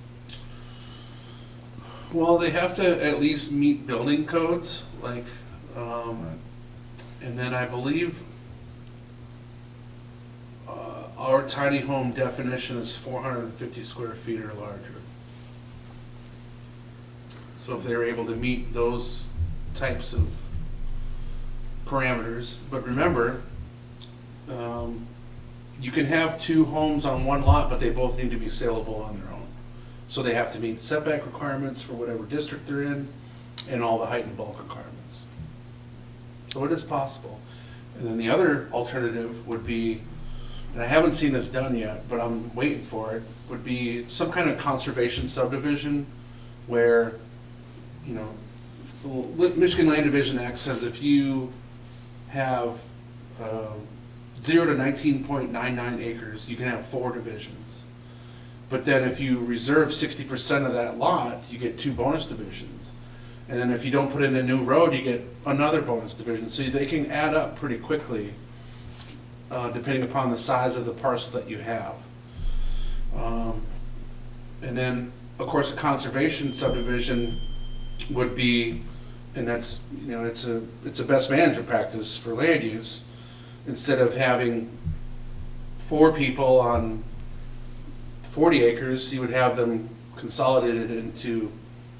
Well, they have to at least meet building codes, like, Right. and then I believe our tiny home definition is 450 square feet or larger. So if they're able to meet those types of parameters, but remember, you can have 2 homes on one lot, but they both need to be saleable on their own. So they have to meet setback requirements for whatever district they're in, and all the height and bulk requirements. So it is possible. And then the other alternative would be, and I haven't seen this done yet, but I'm waiting for it, would be some kind of conservation subdivision where, the Michigan Land Division Act says if you have 0 to 19.99 acres, you can have 4 divisions. But then if you reserve 60% of that lot, you get 2 bonus divisions. And then if you don't put in a new road, you get another bonus division. So they can add up pretty quickly, depending upon the size of the parcel that you have. And then, of course, a conservation subdivision would be, and that's, it's a best management practice for land use. Instead of having 4 people on 40 acres, you would have them consolidated into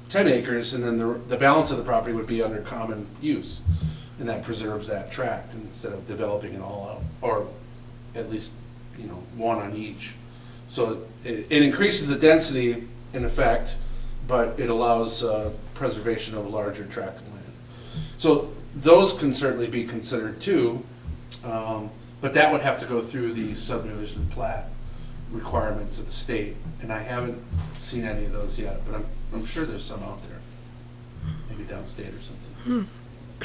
10 acres, and then the balance of the property would be under common use. And that preserves that tract instead of developing it all out, or at least, 1 on each. So it increases the density in effect, but it allows preservation of a larger tract of land. So those can certainly be considered too, but that would have to go through the subdivision plat requirements of the state, and I haven't seen any of those yet, but I'm sure there's some out there, maybe downstate or something.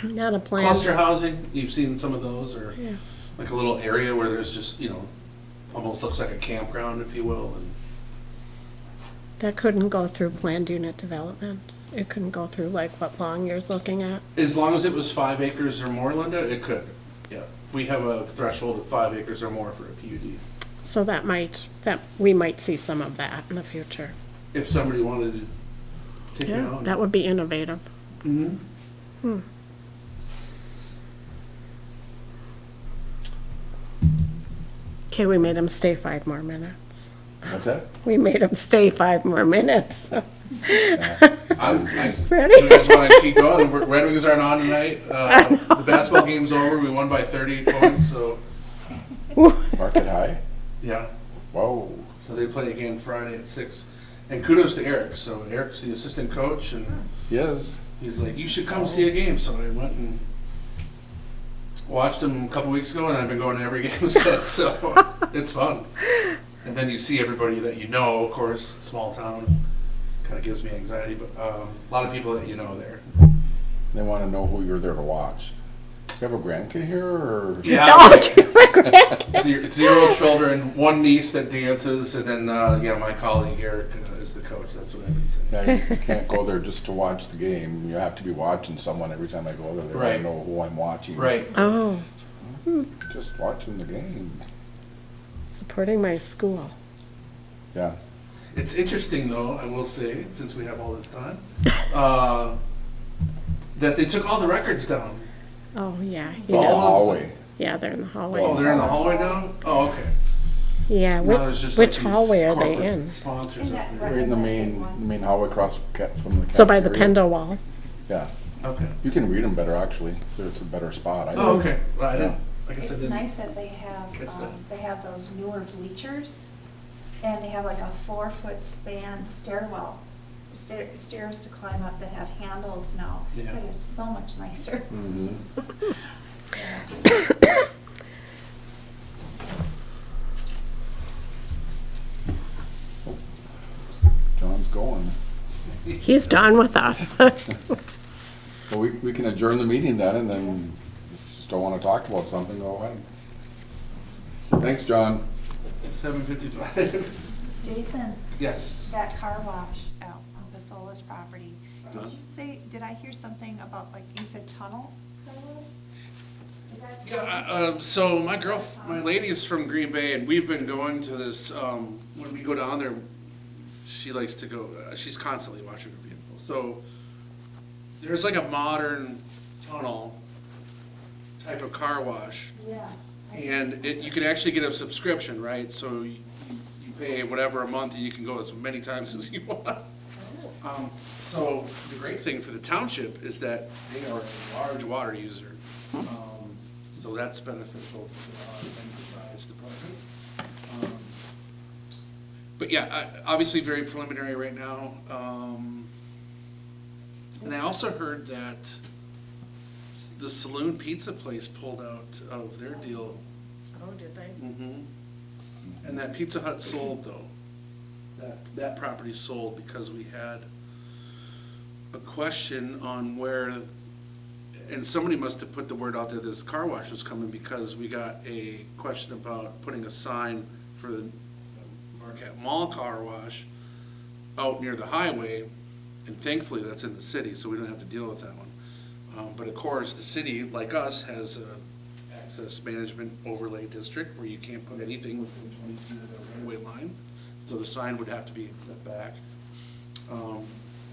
Not a plan. Cluster housing, you've seen some of those, or Yeah. like a little area where there's just, almost looks like a campground, if you will, and That couldn't go through planned unit development. It couldn't go through like what Longyear's looking at. as long as it was 5 acres or more, Linda, it could. Yeah, we have a threshold of 5 acres or more for a PUD. So we might see some of that in the future. If somebody wanted to take it Yeah, on. that would be innovative. Mhm. Okay, we made him stay 5 more minutes. What's that? We made him stay 5 more minutes. Ready? You guys want to keep going? The Red Wings aren't on tonight. The basketball game's over. We won by 30 points, so Market High? yeah. Whoa. So they play again Friday at 6. And kudos to Eric. So Eric's the assistant coach, and Yes. he's like, you should come see a game. So I went and watched him a couple weeks ago, and I've been going to every game since. So it's fun. And then you see everybody that you know, of course, small town. Kind of gives me anxiety, but a lot of people that you know there. They want to know who you're there to watch. You have a grandkid here, or? Yeah. No, right. to my grandkids. 0 children, 1 niece that dances, and then, my colleague Eric is the coach. That's what I've been saying. Yeah, you can't go there just to watch the game. You have to be watching someone every time I go there. They want Right. to know who I'm watching. Right. Oh, Just watching the game. supporting my school. Yeah. It's interesting, though, I will say, since we have all this time, that they took all the records down. Oh, yeah. It's all in the hallway. Yeah, they're in the hallway. Oh, they're in the hallway now? Oh, okay. Yeah, Now there's just which like these hallway are they corporate in? Sponsors In up that there. Right in the main hallway across from the So by the cafeteria. Pendo wall. Yeah. Okay. You can read them better, actually. It's a better spot. I Oh, think. okay. Well, I didn't, Yeah. I guess I It's didn't. nice that catch that. they have those newer bleachers, and they have like a 4-foot span stairwell, stairs to climb up that have handles now. Yeah. It is so much nicer. Mhm. John's going. He's done with us. Well, we can adjourn the meeting then, and then if you still want to talk about something, go ahead. Thanks, John. 7:55. Jason, Yes. that car wash out on Pasola's property, did I hear something about, like, you said tunnel? Is that Yeah, so my lady is from Green Bay, and we've been going to this, when we go down there, she likes to go, she's constantly washing her vehicle. So there's like a modern tunnel type of car wash, Yeah. and you can actually get a subscription, right? So you pay whatever a month, and you can go as many times as you want. So the great thing for the township is that they are a large water user. So that's beneficial for our enterprise department. But yeah, obviously very preliminary right now. And I also heard that the Saloon Pizza place pulled out of their deal. Oh, did they? And that Pizza Hut sold though. That property sold because we had a question on where, and somebody must have put the word out there this car wash was coming, because we got a question about putting a sign for the Marquette Mall car wash out near the highway, and thankfully that's in the city, so we don't have to deal with that one. But of course, the city, like us, has a access management overlay district where you can't put anything within 20 feet of the right-of-way line, so the sign would have to be set back.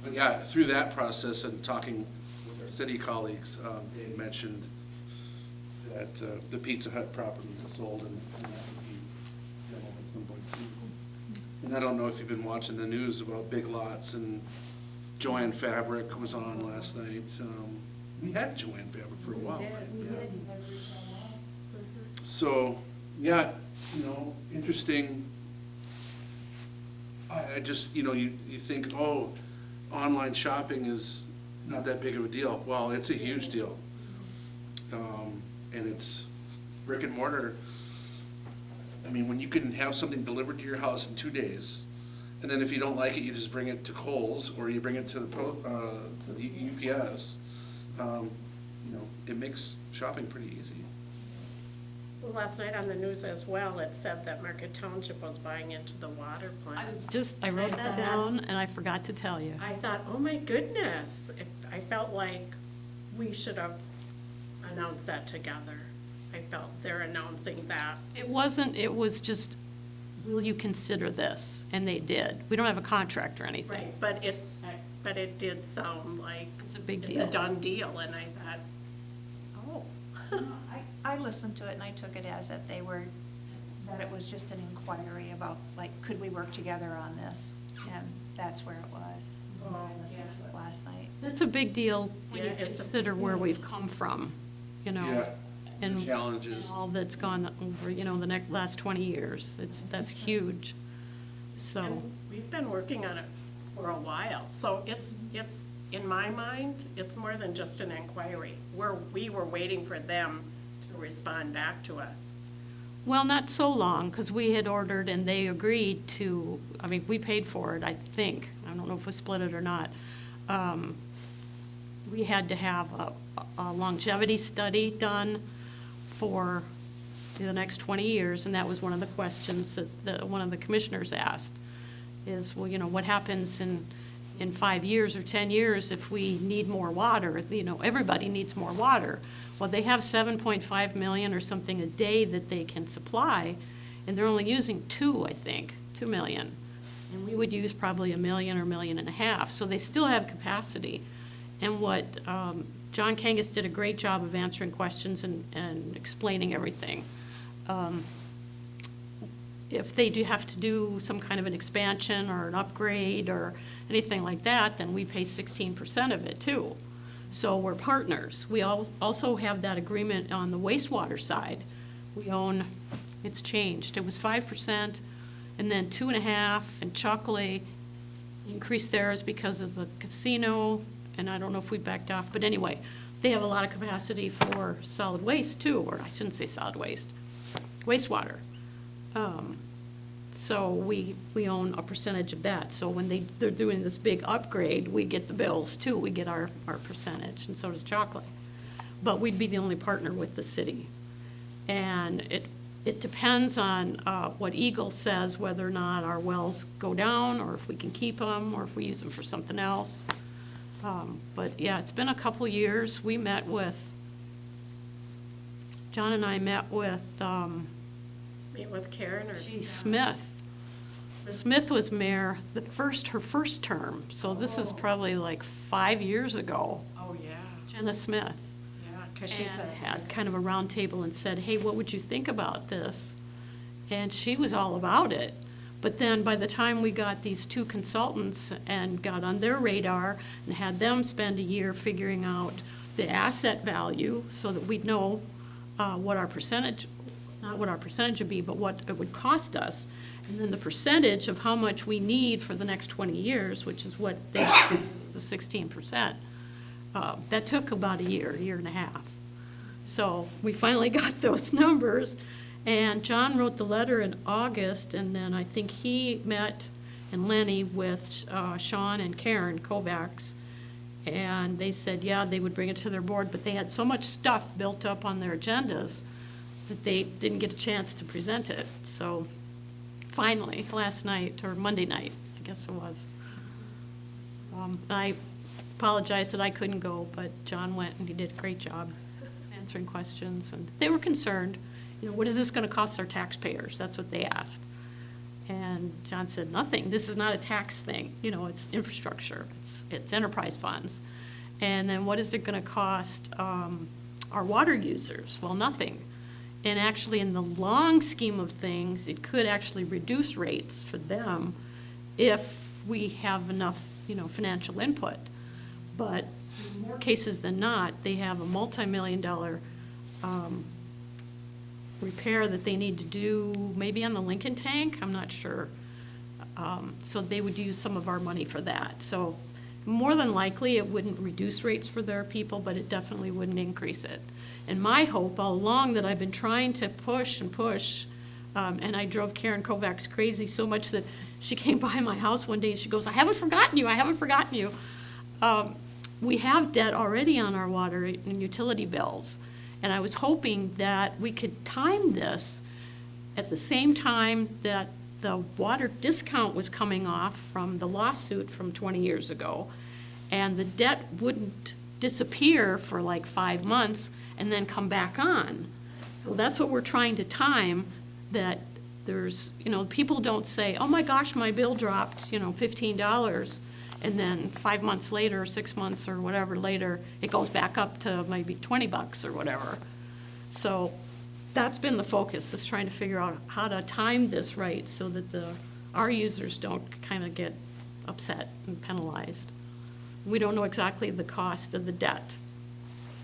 But yeah, through that process and talking with our city colleagues, they mentioned that the Pizza Hut property was sold, and that would be demoed at some point soon. And I don't know if you've been watching the news about Big Lots, and Joanne Fabric was on last night. We had Joanne Fabric for a while. Right? So, yeah, interesting. I just, you think, oh, online shopping is not that big of a deal. Well, it's a huge deal. And it's brick and mortar. I mean, when you can have something delivered to your house in 2 days, and then if you don't like it, you just bring it to Kohl's or you bring it to the UPS, it makes shopping pretty easy. So last night on the news as well, it said that Marquette Township was buying into the water plant. I wrote that down and I forgot to tell you. I thought, oh my goodness, I felt like we should have announced that together. I felt they're announcing that. It was just, will you consider this? And they did. We don't have a contract or anything. But it did sound like It's a big it's deal. a done deal, and I thought, oh. I listened to it and I took it as that that it was just an inquiry about, like, could we work together on this? And that's where it was. when I listened to it last night. That's a big deal when you Yeah, it's a- consider where we've come from, Yeah, and challenges. all that's gone over, the last 20 years. That's huge. So, And we've been working on it for a while, so it's, in my mind, it's more than just an inquiry. We were waiting for them to respond back to us. well, not so long, because we had ordered and they agreed to, we paid for it, I think. I don't know if we split it or not. We had to have a longevity study done for the next 20 years, and that was one of the questions that one of the commissioners asked, is, well, what happens in 5 years or 10 years if we need more water? Everybody needs more water. Well, they have 7.5 million or something a day that they can supply, and they're only using 2 million. And we would use probably 1 million or 1.5 million, so they still have capacity. And what John Kangas did a great job of answering questions and explaining everything. If they do have to do some kind of an expansion or an upgrade or anything like that, then we pay 16% of it too. So we're partners. We also have that agreement on the wastewater side. We own, it's changed. It was 5% and then 2.5%, and Chocolate increased theirs because of the casino, and I don't know if we backed off, but anyway, they have a lot of capacity for solid waste too, or I shouldn't say solid waste, wastewater. So we own a percentage of that. So when they're doing this big upgrade, we get the bills too. We get our percentage, and so does Chocolate. But we'd be the only partner with the city. And it depends on what Eagle says, whether or not our wells go down, or if we can keep them, or if we use them for something else. But yeah, it's been a couple years. John and I met with Meet with Karen or? Smith. Smith was mayor her first term, so this is probably like 5 years ago. Oh, yeah, Jenna Smith. yeah, because she's And the. had kind of a round table and said, hey, what would you think about this? And she was all about it. But then by the time we got these 2 consultants and got on their radar and had them spend a year figuring out the asset value so that we'd know what our percentage, not what our percentage would be, but what it would cost us, and then the percentage of how much we need for the next 20 years, which is what they, is the 16%. That took about a year and a half. So we finally got those numbers, and John wrote the letter in August, and then I think he met, and Lenny, with Sean and Karen Kovacs, and they said, yeah, they would bring it to their board, but they had so much stuff built up on their agendas that they didn't get a chance to present it. So finally, last night, or Monday night, I guess it was. I apologize that I couldn't go, but John went and he did a great job answering questions, and they were concerned, what is this going to cost our taxpayers? That's what they asked. And John said, nothing. This is not a tax thing. It's infrastructure. It's enterprise funds. And then what is it going to cost our water users? Well, nothing. And actually, in the long scheme of things, it could actually reduce rates for them if we have enough, financial input. But in more cases than not, they have a multi-million-dollar repair that they need to do, maybe on the Lincoln tank, I'm not sure. So they would use some of our money for that. So more than likely, it wouldn't reduce rates for their people, but it definitely wouldn't increase it. And my hope all along that I've been trying to push and push, and I drove Karen Kovacs crazy so much that she came by my house one day and she goes, I haven't forgotten you, I haven't forgotten you. We have debt already on our water and utility bills, and I was hoping that we could time this at the same time that the water discount was coming off from the lawsuit from 20 years ago, and the debt wouldn't disappear for like 5 months and then come back on. So that's what we're trying to time, that there's, people don't say, oh my gosh, my bill dropped, $15, and then 5 months later, 6 months or whatever later, it goes back up to maybe $20 or whatever. So that's been the focus, is trying to figure out how to time this right so that our users don't kind of get upset and penalized. We don't know exactly the cost of the debt,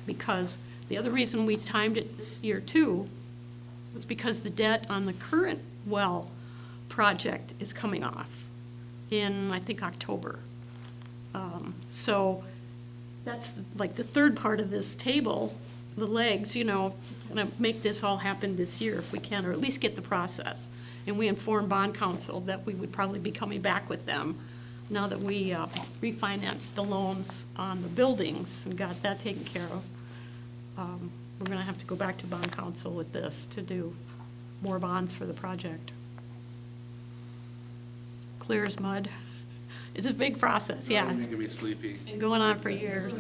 because the other reason we timed it this year too was because the debt on the current well project is coming off in, I think, October. So that's like the third part of this table, the legs, gonna make this all happen this year if we can, or at least get the process. And we informed bond counsel that we would probably be coming back with them now that we refinanced the loans on the buildings and got that taken care of. We're gonna have to go back to bond counsel with this to do more bonds for the project. Clear as mud. It's a big process, yeah. It's Making me sleepy. been going on for years.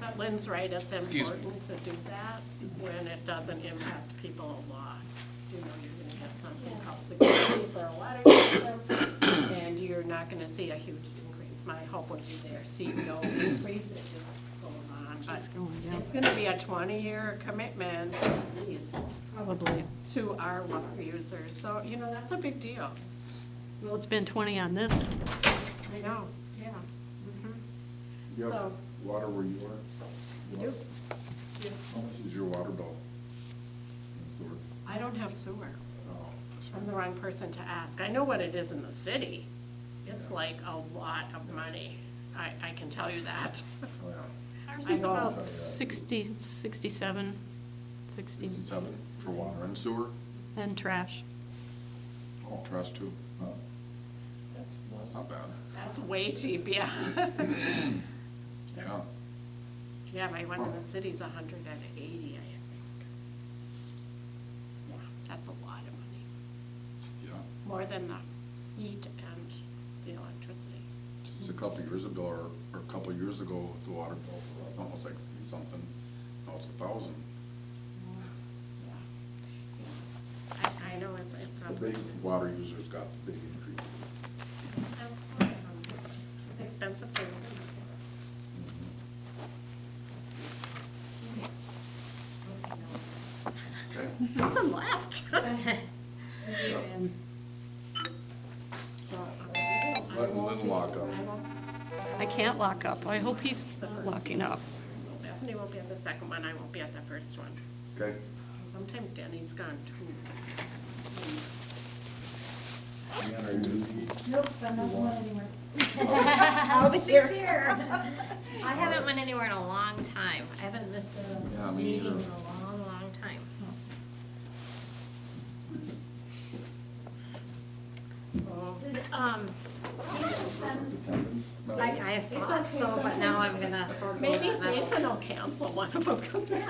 But Lynn's right, it's Excuse me. important to do that when it doesn't impact people a lot. You're gonna get something called security for a water system, and you're not gonna see a huge increase. My hope would be there, see no increase, it just goes on. But it's gonna be a 20-year commitment, at least, Probably. to our water users. So, that's a big deal. Well, it's been 20 on this. I know, yeah. You have So- water where you are? You do. Yes. How much is your water bill? Sewer? I don't have sewer. Oh, I'm the wrong person to ask. I know what it is in the city. It's like a lot of money. I can tell you that. oh, yeah. Ours I is know. about 60, 67, 60, 67 for water and sewer? and trash. Oh, trash too. Oh. That's not bad. That's way cheap, yeah. Yeah. Yeah, my one in the city's 180, I think. Yeah, that's a lot of money. Yeah. More than the heat and the electricity. Just a couple of years ago, or a couple of years ago, the water bill for us was like something, now it's 1,000. Yeah. I know it's The big water users got the big increase. it's expensive to live Okay. in. Nothing left. Let Lynn lock up. I can't lock up. I hope he's locking up. Bethany won't be at the second one, I won't be at the first one. Okay. Sometimes Danny's gone too. Leanne, are you? Nope, I'm not going anywhere. She's here. I haven't went anywhere in a long time. I haven't missed Yeah, a me meeting in either. a long, long time. Did, Attendance? No. I thought so, but now I'm gonna forego Maybe that. Jason will cancel one of them, 'cause they're